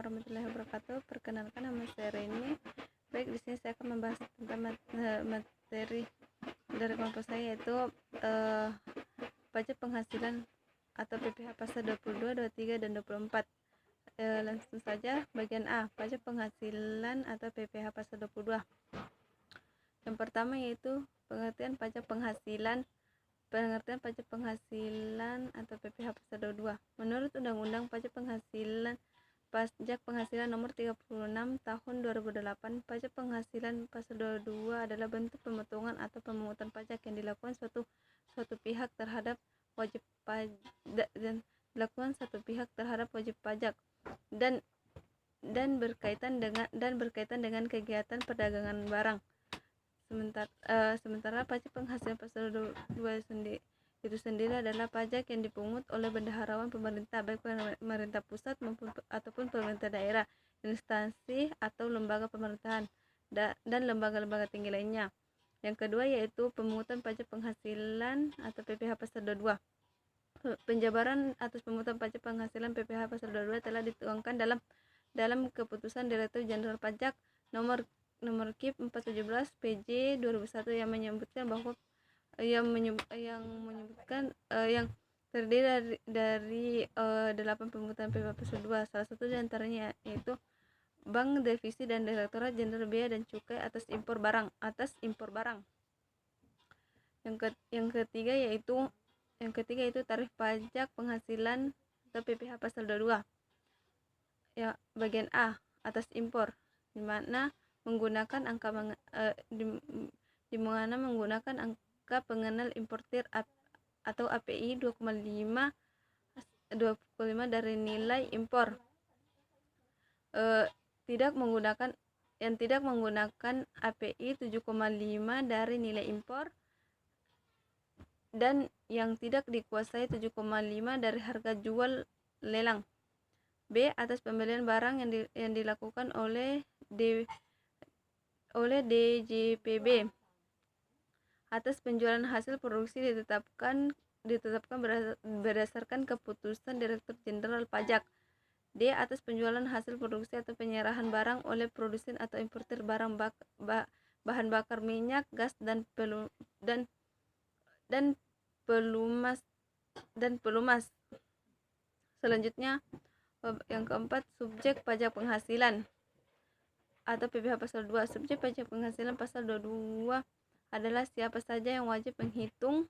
warahmatullahi wabarakatuh. Perkenalkan, nama saya Reni. Baik, di sini saya akan membahas tentang materi dari kelompok saya, yaitu pajak penghasilan atau PPh pasal 22, 23, dan 24. Langsung saja, bagian A, pajak penghasilan atau PPh pasal 22. Yang pertama yaitu pengertian pajak penghasilan atau PPh pasal 22. Menurut Undang-Undang Pajak Penghasilan Nomor 36 Tahun 2008, pajak penghasilan pasal 22 adalah bentuk pemotongan atau pemungutan pajak yang dilakukan suatu pihak terhadap wajib pajak dan berkaitan dengan kegiatan perdagangan barang. Sementara pajak penghasilan pasal 22 itu sendiri adalah pajak yang dipungut oleh bendaharawan pemerintah, baik pemerintah pusat ataupun pemerintah daerah, instansi atau lembaga pemerintahan, dan lembaga-lembaga tinggi lainnya. Yang kedua yaitu pemungutan pajak penghasilan atau PPh pasal 22. Penjabaran atas pemungutan pajak penghasilan PPh pasal 22 telah dituangkan dalam keputusan Direktur Jenderal Pajak nomor KIP 417 PJ 2001 yang menyebutkan bahwa yang terdiri dari 8 pemungutan PPh pasal 2. Salah satu di antaranya yaitu Bank Devisi dan Direktorat Jenderal Bea dan Cukai atas impor barang. Yang ketiga yaitu tarif pajak penghasilan atau PPh pasal 22. Ya, bagian A, atas impor, di mana menggunakan angka pengenal importir atau API 2,5 dari nilai impor. Tidak menggunakan API 7,5 dari nilai impor, dan yang tidak dikuasai 7,5 dari harga jual lelang. B, atas pembelian barang yang dilakukan oleh DJPB atas penjualan hasil produksi ditetapkan berdasarkan keputusan Direktur Jenderal Pajak. D, atas penjualan hasil produksi atau penyerahan barang oleh produsen atau importir barang bahan bakar minyak, gas, dan pelumas. Selanjutnya, yang keempat, subjek pajak penghasilan atau PPh pasal 2. Subjek pajak penghasilan pasal 22 adalah siapa saja yang wajib menghitung,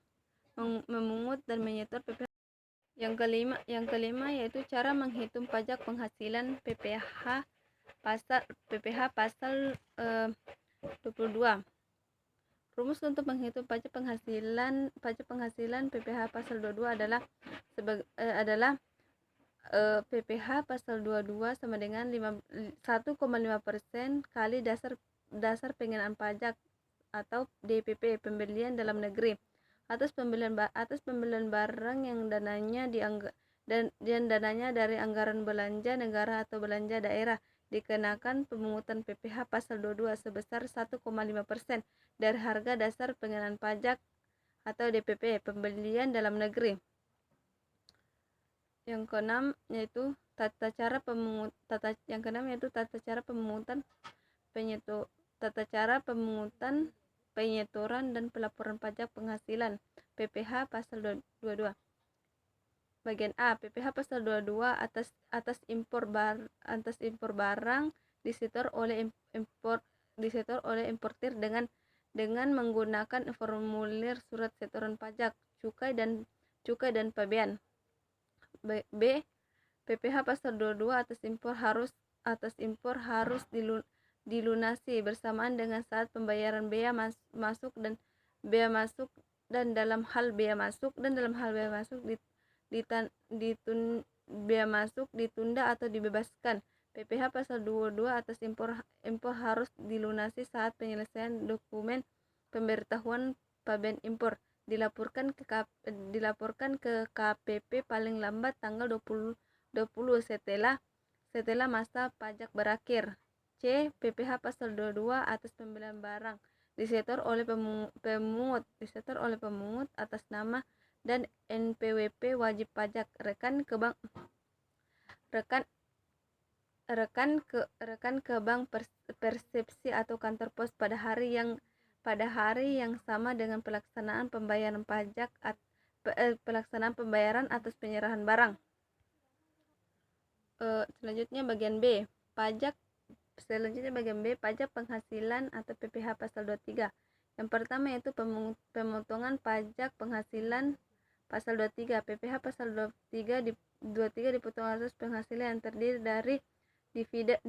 memungut, dan menyetor PPh. Yang kelima yaitu cara menghitung pajak penghasilan PPh pasal 22. Rumus untuk menghitung pajak penghasilan PPh pasal 22 adalah PPh pasal 22 sama dengan 1,5% kali dasar pengenaan pajak atau DPP, pembelian dalam negeri, atas pembelian barang yang dananya dari anggaran belanja negara atau belanja daerah, dikenakan pemungutan PPh pasal 22 sebesar 1,5% dari harga dasar pengenaan pajak atau DPP, pembelian dalam negeri. Yang keenam yaitu tata cara pemungutan, penyetoran, dan pelaporan pajak penghasilan PPh pasal 22. Bagian A, PPh pasal 22 atas impor barang disetor oleh importir dengan menggunakan formulir surat setoran pajak, cukai dan pabean. B, PPh pasal 22 atas impor harus dilunasi bersamaan dengan saat pembayaran bea masuk dan dalam hal bea masuk ditunda atau dibebaskan. PPh pasal 22 atas impor harus dilunasi saat penyelesaian dokumen pemberitahuan pabean impor, dilaporkan ke KPP paling lambat tanggal 20 setelah masa pajak berakhir. C, PPh pasal 22 atas pembelian barang disetor oleh pemungut atas nama dan NPWP wajib pajak rekan rekan ke bank persepsi atau kantor pos pada hari yang sama dengan pelaksanaan pembayaran pajak pelaksanaan pembayaran atas penyerahan barang. Selanjutnya bagian B, pajak penghasilan atau PPh pasal 23. Yang pertama yaitu pemotongan pajak penghasilan pasal 23. PPh pasal 23 dipotong atas penghasilan yang terdiri dari dividen,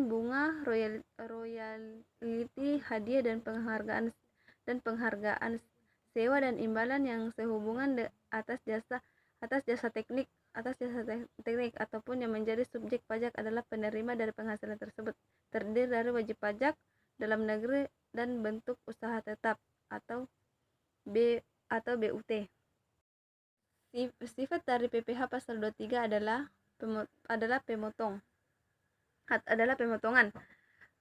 bunga, royalti, hadiah dan penghargaan sewa dan imbalan yang sehubungan atas jasa teknik ataupun yang menjadi subjek pajak adalah penerima dari penghasilan tersebut, terdiri dari wajib pajak dalam negeri dan bentuk usaha tetap atau BUT. Sifat dari PPh pasal 23 adalah pemotongan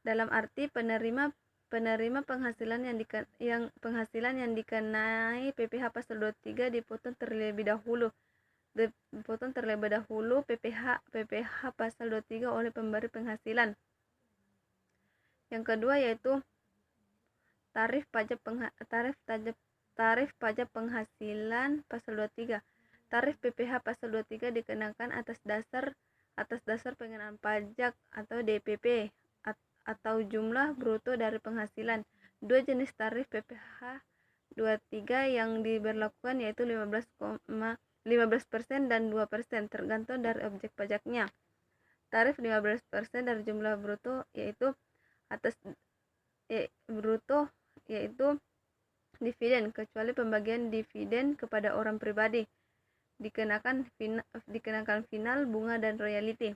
dalam arti penerima penghasilan yang dikenai PPh pasal 23 dipotong terlebih dahulu PPh pasal 23 oleh pemberi penghasilan. Yang kedua yaitu tarif pajak penghasilan pasal 23. Tarif PPh pasal 23 dikenakan atas dasar pengenaan pajak atau DPP atau jumlah bruto dari penghasilan. Dua jenis tarif PPh 23 yang diberlakukan yaitu 15% dan 2% tergantung dari objek pajaknya. Tarif 15% dari jumlah bruto yaitu dividen, kecuali pembagian dividen kepada orang pribadi. Dikenakan final, bunga dan royalti.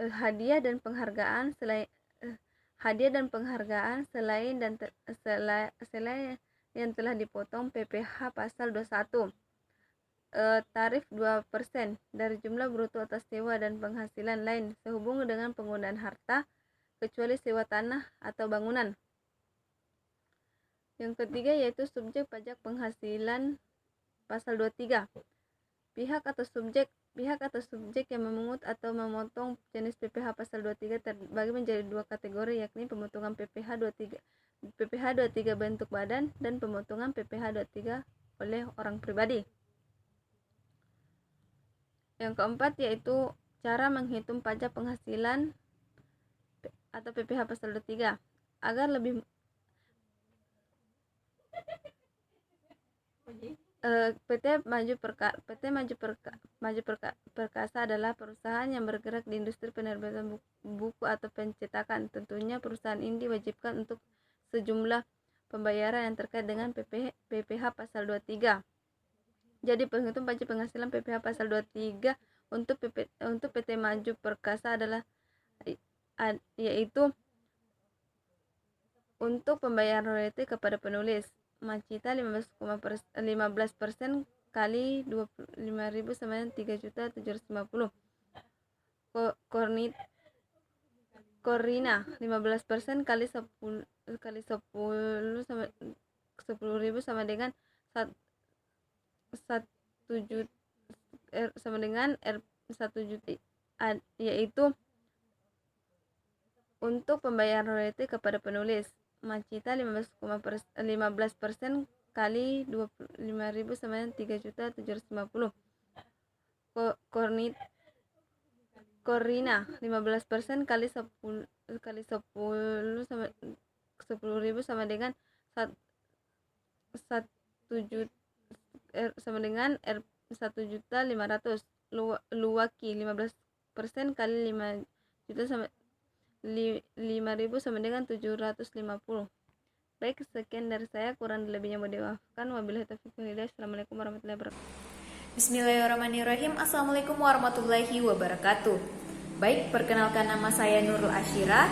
Hadiah dan penghargaan selain yang telah dipotong PPh pasal 21. Tarif 2% dari jumlah bruto atas sewa dan penghasilan lain sehubungan dengan penggunaan harta kecuali sewa tanah atau bangunan. Yang ketiga yaitu subjek pajak penghasilan pasal 23. Pihak atau subjek yang memungut atau memotong jenis PPh pasal 23 terbagi menjadi dua kategori, yakni pemotongan PPh 23 bentuk badan dan pemotongan PPh 23 oleh orang pribadi. Yang keempat yaitu cara menghitung pajak penghasilan atau PPh pasal 23. Agar lebih PT Maju Perkasa adalah perusahaan yang bergerak di industri penerbitan buku atau pencetakan. Tentunya perusahaan ini diwajibkan untuk sejumlah pembayaran yang terkait dengan PPh pasal 23. Jadi penghitung pajak penghasilan PPh pasal 23 untuk PT Maju Perkasa adalah yaitu untuk pembayaran royalti kepada penulis Macita 15% kali 25.000 sama dengan 3.750. Korina 15% kali 10 sama 10.000 sama dengan 1 juta sama dengan 1 juta, yaitu untuk pembayaran royalti kepada penulis Macita 15% kali 25.000 sama dengan 3.750. Korina 15% kali 10 sama 10.000 sama dengan 1 juta sama dengan 1.500.000. Luwaki 15% kali 5 juta sama 5.000 sama dengan 750. Baik, sekian dari saya, kurang lebihnya mohon dimaafkan. Wabillahi taufiq wal hidayah. Assalamualaikum warahmatullahi wabarakatuh. Bismillahirrahmanirrahim. Assalamualaikum warahmatullahi wabarakatuh. Baik, perkenalkan, nama saya Nurul Ashira.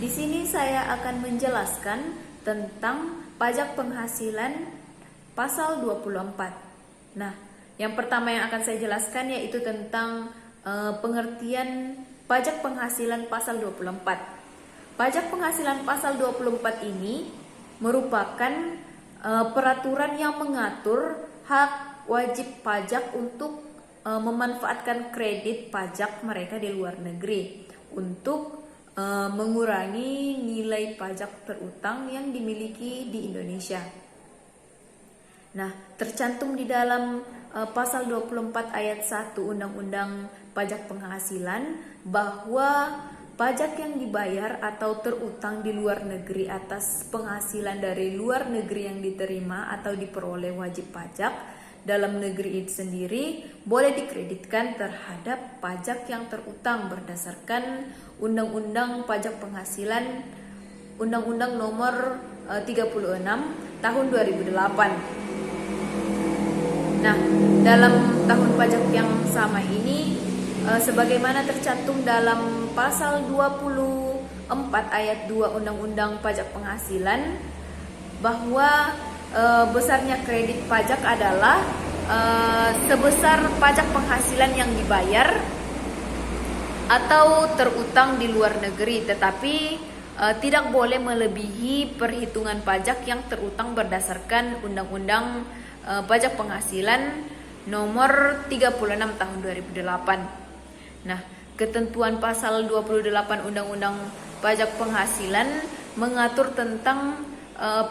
Di sini saya akan menjelaskan tentang pajak penghasilan pasal 24. Nah, yang pertama yang akan saya jelaskan yaitu tentang pengertian pajak penghasilan pasal 24. Pajak penghasilan pasal 24 ini merupakan peraturan yang mengatur hak wajib pajak untuk memanfaatkan kredit pajak mereka di luar negeri untuk mengurangi nilai pajak terutang yang dimiliki di Indonesia. Nah, tercantum di dalam pasal 24 ayat 1 Undang-Undang Pajak Penghasilan bahwa pajak yang dibayar atau terutang di luar negeri atas penghasilan dari luar negeri yang diterima atau diperoleh wajib pajak dalam negeri itu sendiri boleh dikreditkan terhadap pajak yang terutang berdasarkan Undang-Undang Pajak Penghasilan Undang-Undang Nomor 36 Tahun 2008. Nah, dalam tahun pajak yang sama ini sebagaimana tercantum dalam pasal 24 ayat 2 Undang-Undang Pajak Penghasilan bahwa besarnya kredit pajak adalah sebesar pajak penghasilan yang dibayar atau terutang di luar negeri, tetapi tidak boleh melebihi perhitungan pajak yang terutang berdasarkan Undang-Undang Pajak Penghasilan Nomor 36 Tahun 2008. Nah, ketentuan pasal 28 Undang-Undang Pajak Penghasilan mengatur tentang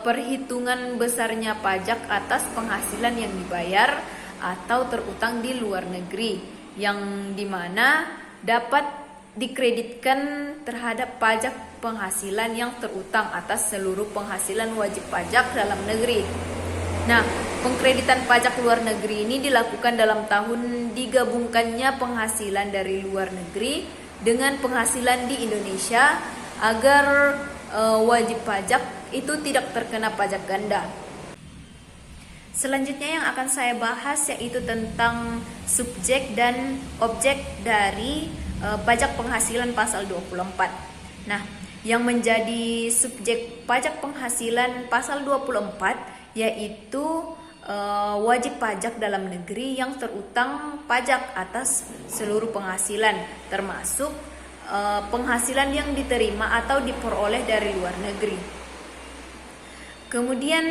perhitungan besarnya pajak atas penghasilan yang dibayar atau terutang di luar negeri, yang dimana dapat dikreditkan terhadap pajak penghasilan yang terutang atas seluruh penghasilan wajib pajak dalam negeri. Nah, pengkreditan pajak luar negeri ini dilakukan dalam tahun digabungkannya penghasilan dari luar negeri dengan penghasilan di Indonesia agar wajib pajak itu tidak terkena pajak ganda. Selanjutnya yang akan saya bahas yaitu tentang subjek dan objek dari pajak penghasilan pasal 24. Nah, yang menjadi subjek pajak penghasilan pasal 24 yaitu wajib pajak dalam negeri yang terutang pajak atas seluruh penghasilan, termasuk penghasilan yang diterima atau diperoleh dari luar negeri. Kemudian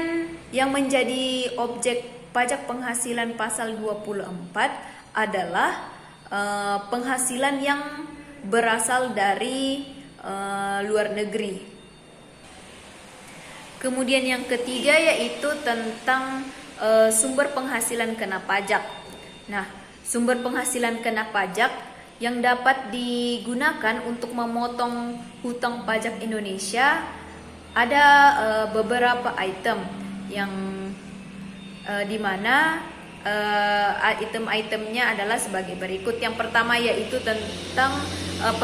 yang menjadi objek pajak penghasilan pasal 24 adalah penghasilan yang berasal dari luar negeri. Kemudian yang ketiga yaitu tentang sumber penghasilan kena pajak. Nah, sumber penghasilan kena pajak yang dapat digunakan untuk memotong hutang pajak Indonesia ada beberapa item yang dimana item-itemnya adalah sebagai berikut. Yang pertama yaitu tentang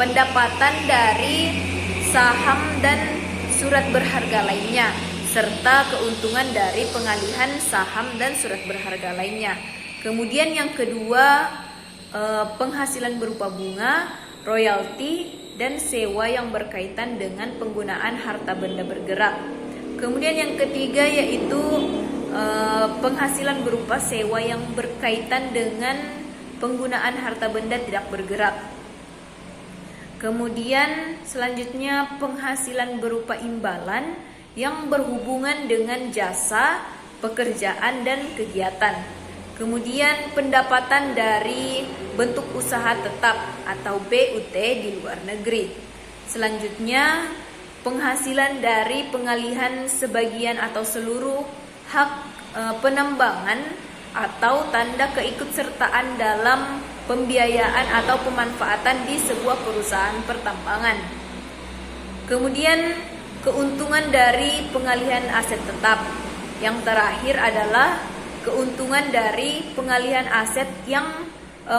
pendapatan dari saham dan surat berharga lainnya, serta keuntungan dari pengalihan saham dan surat berharga lainnya. Kemudian yang kedua, penghasilan berupa bunga, royalti, dan sewa yang berkaitan dengan penggunaan harta benda bergerak. Kemudian yang ketiga yaitu penghasilan berupa sewa yang berkaitan dengan penggunaan harta benda tidak bergerak. Kemudian selanjutnya penghasilan berupa imbalan yang berhubungan dengan jasa, pekerjaan, dan kegiatan. Kemudian pendapatan dari bentuk usaha tetap atau BUT di luar negeri. Selanjutnya penghasilan dari pengalihan sebagian atau seluruh hak penambangan atau tanda keikutsertaan dalam pembiayaan atau pemanfaatan di sebuah perusahaan pertambangan. Kemudian keuntungan dari pengalihan aset tetap. Yang terakhir adalah keuntungan dari pengalihan aset yang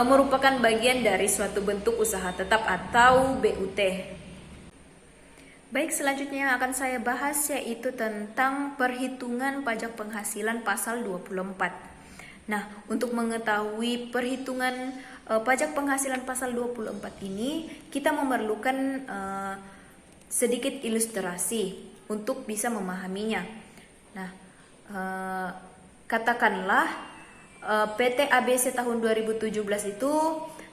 merupakan bagian dari suatu bentuk usaha tetap atau BUT. Baik, selanjutnya yang akan saya bahas yaitu tentang perhitungan pajak penghasilan pasal 24. Nah, untuk mengetahui perhitungan pajak penghasilan pasal 24 ini, kita memerlukan sedikit ilustrasi untuk bisa memahaminya. Nah, katakanlah PT ABC tahun 2017 itu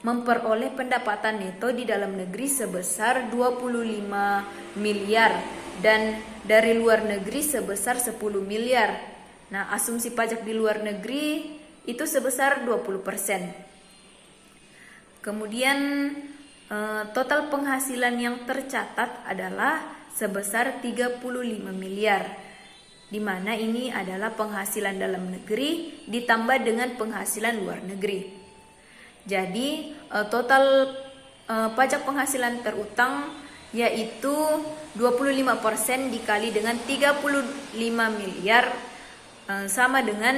memperoleh pendapatan neto di dalam negeri sebesar 25 miliar dan dari luar negeri sebesar 10 miliar. Nah, asumsi pajak di luar negeri itu sebesar 20%. Kemudian total penghasilan yang tercatat adalah sebesar 35 miliar, di mana ini adalah penghasilan dalam negeri ditambah dengan penghasilan luar negeri. Jadi total pajak penghasilan terutang yaitu 25% dikali dengan 35 miliar sama dengan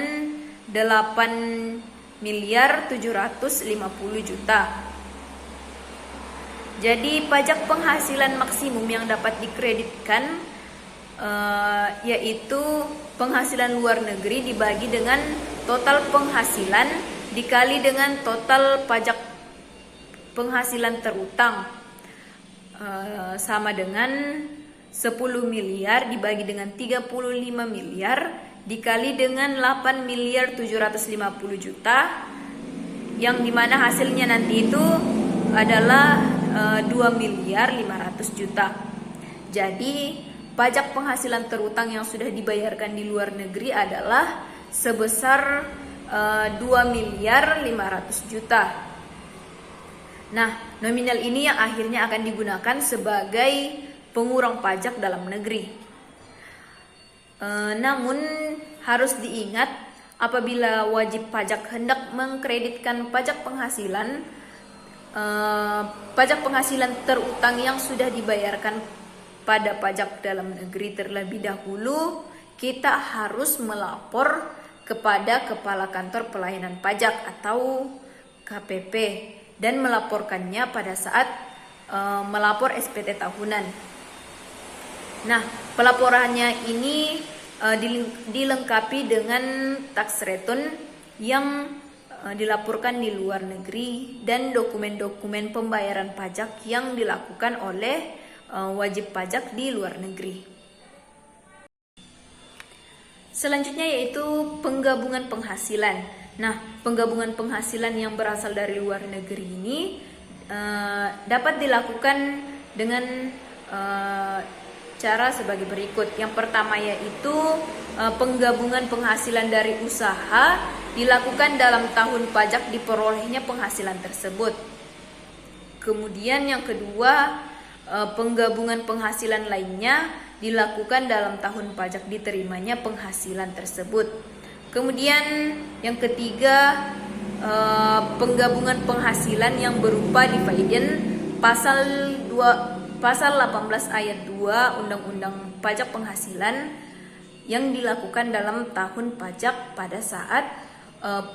8 miliar 750 juta. Jadi pajak penghasilan maksimum yang dapat dikreditkan yaitu penghasilan luar negeri dibagi dengan total penghasilan dikali dengan total pajak penghasilan terutang, sama dengan 10 miliar dibagi dengan 35 miliar dikali dengan 8 miliar 750 juta, yang dimana hasilnya nanti itu adalah 2 miliar 500 juta. Jadi pajak penghasilan terutang yang sudah dibayarkan di luar negeri adalah sebesar 2 miliar 500 juta. Nah, nominal ini yang akhirnya akan digunakan sebagai pengurang pajak dalam negeri. Namun harus diingat, apabila wajib pajak hendak mengkreditkan pajak penghasilan terutang yang sudah dibayarkan pada pajak dalam negeri terlebih dahulu, kita harus melapor kepada Kepala Kantor Pelayanan Pajak atau KPP dan melaporkannya pada saat melapor SPT tahunan. Nah, pelaporannya ini dilengkapi dengan tax return yang dilaporkan di luar negeri dan dokumen-dokumen pembayaran pajak yang dilakukan oleh wajib pajak di luar negeri. Selanjutnya yaitu penggabungan penghasilan. Nah, penggabungan penghasilan yang berasal dari luar negeri ini dapat dilakukan dengan cara sebagai berikut. Yang pertama yaitu penggabungan penghasilan dari usaha dilakukan dalam tahun pajak diperolehnya penghasilan tersebut. Kemudian yang kedua, penggabungan penghasilan lainnya dilakukan dalam tahun pajak diterimanya penghasilan tersebut. Kemudian yang ketiga, penggabungan penghasilan yang berupa dividen pasal 18 ayat 2 Undang-Undang Pajak Penghasilan yang dilakukan dalam tahun pajak pada saat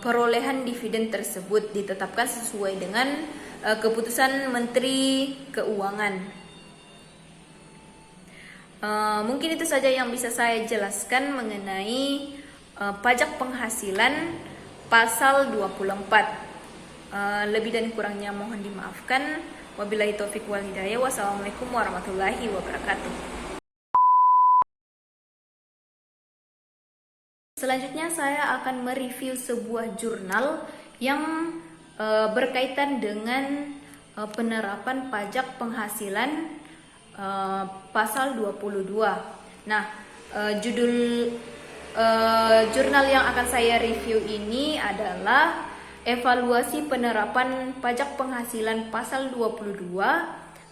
perolehan dividen tersebut ditetapkan sesuai dengan keputusan Menteri Keuangan. Mungkin itu saja yang bisa saya jelaskan mengenai pajak penghasilan pasal 24. Lebih dan kurangnya mohon dimaafkan. Wabillahi taufik wal hidayah. Wassalamualaikum warahmatullahi wabarakatuh. Selanjutnya saya akan mereview sebuah jurnal yang berkaitan dengan penerapan pajak penghasilan pasal 22. Nah, judul jurnal yang akan saya review ini adalah evaluasi penerapan pajak penghasilan pasal 22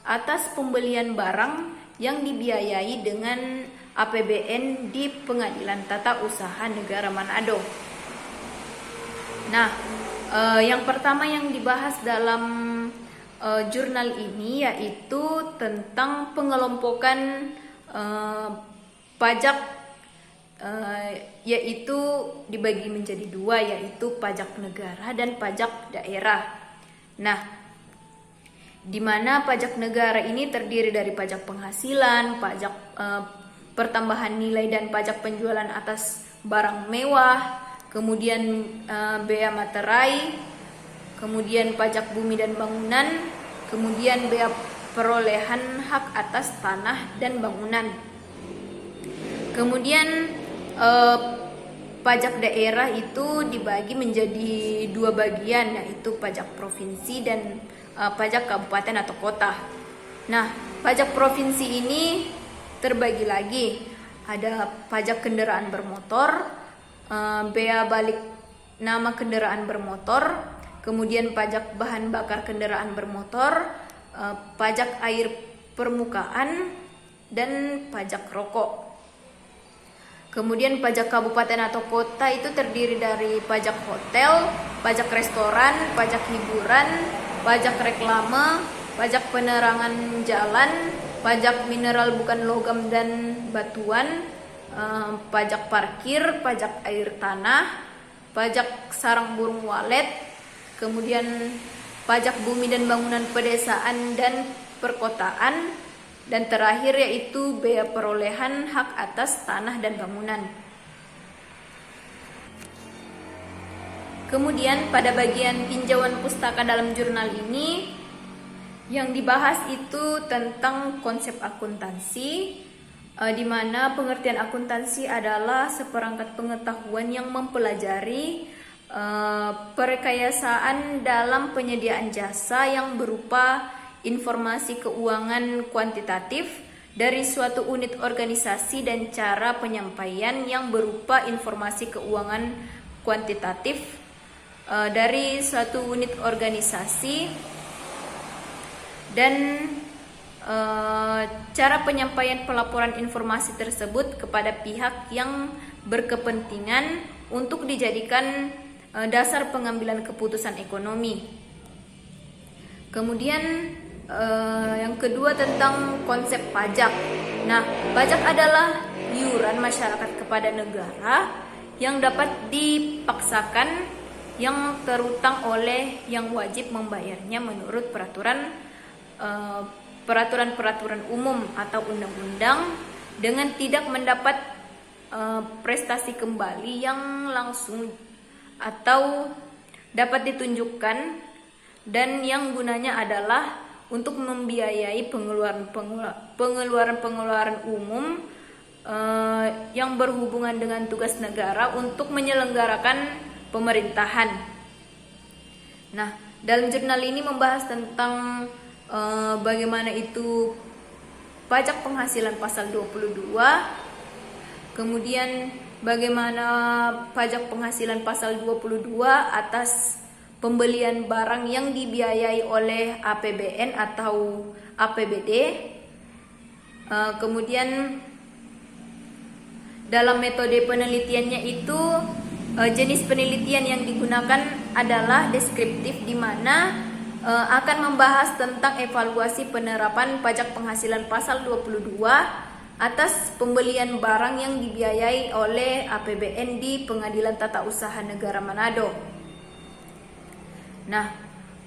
atas pembelian barang yang dibiayai dengan APBN di Pengadilan Tata Usaha Negara Manado. Nah, yang pertama yang dibahas dalam jurnal ini yaitu tentang pengelompokan pajak, yaitu dibagi menjadi dua, yaitu pajak negara dan pajak daerah. Nah, di mana pajak negara ini terdiri dari pajak penghasilan, pajak pertambahan nilai dan pajak penjualan atas barang mewah, kemudian bea materai, kemudian pajak bumi dan bangunan, kemudian bea perolehan hak atas tanah dan bangunan. Kemudian pajak daerah itu dibagi menjadi dua bagian, yaitu pajak provinsi dan pajak kabupaten atau kota. Nah, pajak provinsi ini terbagi lagi, ada pajak kendaraan bermotor, bea balik nama kendaraan bermotor, kemudian pajak bahan bakar kendaraan bermotor, pajak air permukaan, dan pajak rokok. Kemudian pajak kabupaten atau kota itu terdiri dari pajak hotel, pajak restoran, pajak hiburan, pajak reklame, pajak penerangan jalan, pajak mineral bukan logam dan batuan, pajak parkir, pajak air tanah, pajak sarang burung walet, kemudian pajak bumi dan bangunan pedesaan dan perkotaan, dan terakhir yaitu bea perolehan hak atas tanah dan bangunan. Kemudian pada bagian tinjauan pustaka dalam jurnal ini yang dibahas itu tentang konsep akuntansi, di mana pengertian akuntansi adalah seperangkat pengetahuan yang mempelajari perekayasaan dalam penyediaan jasa yang berupa informasi keuangan kuantitatif dari suatu unit organisasi dan cara penyampaian yang berupa informasi keuangan kuantitatif dari suatu unit organisasi dan cara penyampaian pelaporan informasi tersebut kepada pihak yang berkepentingan untuk dijadikan dasar pengambilan keputusan ekonomi. Kemudian yang kedua tentang konsep pajak. Nah, pajak adalah iuran masyarakat kepada negara yang dapat dipaksakan yang terutang oleh yang wajib membayarnya menurut peraturan umum atau undang-undang dengan tidak mendapat prestasi kembali yang langsung atau dapat ditunjukkan, dan yang gunanya adalah untuk membiayai pengeluaran umum yang berhubungan dengan tugas negara untuk menyelenggarakan pemerintahan. Nah, dalam jurnal ini membahas tentang bagaimana itu pajak penghasilan pasal 22, kemudian bagaimana pajak penghasilan pasal 22 atas pembelian barang yang dibiayai oleh APBN atau APBD. Kemudian dalam metode penelitiannya itu jenis penelitian yang digunakan adalah deskriptif, di mana akan membahas tentang evaluasi penerapan pajak penghasilan pasal 22 atas pembelian barang yang dibiayai oleh APBN di Pengadilan Tata Usaha Negara Manado. Nah,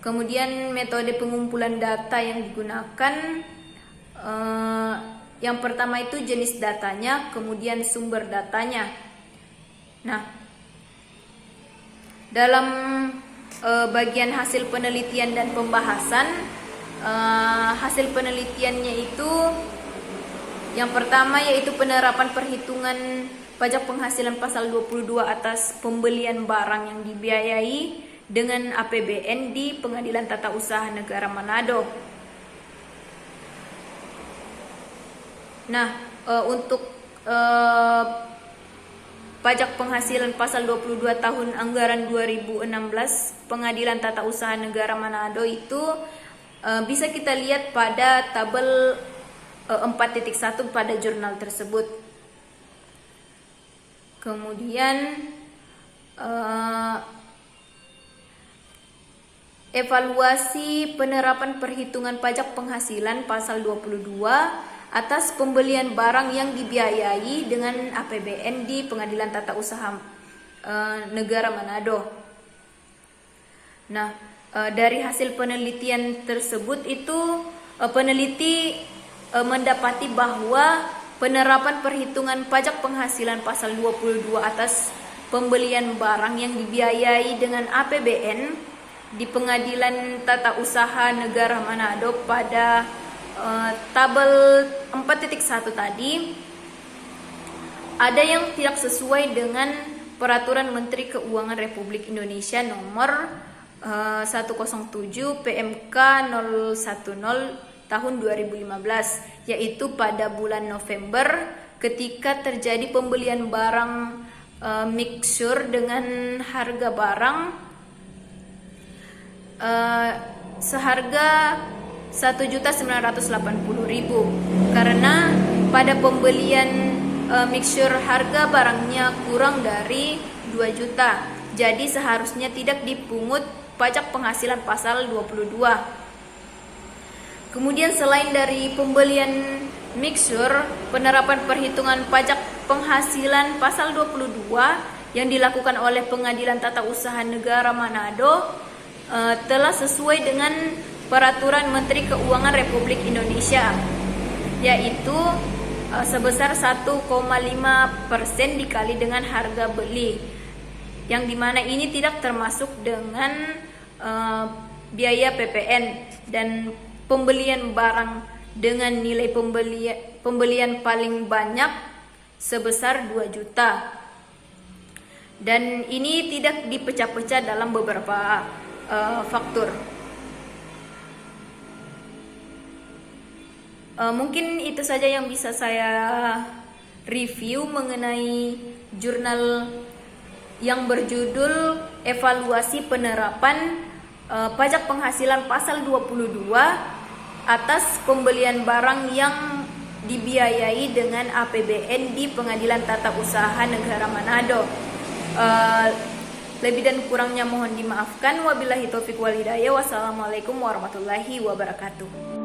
kemudian metode pengumpulan data yang digunakan, yang pertama itu jenis datanya, kemudian sumber datanya. Nah, dalam bagian hasil penelitian dan pembahasan, hasil penelitiannya itu yang pertama yaitu penerapan perhitungan pajak penghasilan pasal 22 atas pembelian barang yang dibiayai dengan APBN di Pengadilan Tata Usaha Negara Manado. Nah, untuk pajak penghasilan pasal 22 tahun anggaran 2016 Pengadilan Tata Usaha Negara Manado itu bisa kita lihat pada tabel 4.1 pada jurnal tersebut. Kemudian evaluasi penerapan perhitungan pajak penghasilan pasal 22 atas pembelian barang yang dibiayai dengan APBN di Pengadilan Tata Usaha Negara Manado. Nah, dari hasil penelitian tersebut itu peneliti mendapati bahwa penerapan perhitungan pajak penghasilan pasal 22 atas pembelian barang yang dibiayai dengan APBN di Pengadilan Tata Usaha Negara Manado pada tabel 4.1 tadi ada yang tidak sesuai dengan Peraturan Menteri Keuangan Republik Indonesia nomor 107 PMK 010 tahun 2015, yaitu pada bulan November ketika terjadi pembelian barang mixture dengan harga barang seharga 1.980.000 karena pada pembelian mixture harga barangnya kurang dari 2 juta. Jadi seharusnya tidak dipungut pajak penghasilan pasal 22. Kemudian selain dari pembelian mixture, penerapan perhitungan pajak penghasilan pasal 22 yang dilakukan oleh Pengadilan Tata Usaha Negara Manado telah sesuai dengan Peraturan Menteri Keuangan Republik Indonesia, yaitu sebesar 1,5% dikali dengan harga beli, yang dimana ini tidak termasuk dengan biaya PPN dan pembelian barang dengan nilai pembelian paling banyak sebesar 2 juta. Dan ini tidak dipecah-pecah dalam beberapa faktur. Mungkin itu saja yang bisa saya review mengenai jurnal yang berjudul Evaluasi Penerapan Pajak Penghasilan Pasal 22 atas pembelian barang yang dibiayai dengan APBN di Pengadilan Tata Usaha Negara Manado. Lebih dan kurangnya mohon dimaafkan. Wabillahi taufiq wal hidayah. Wassalamualaikum warahmatullahi wabarakatuh.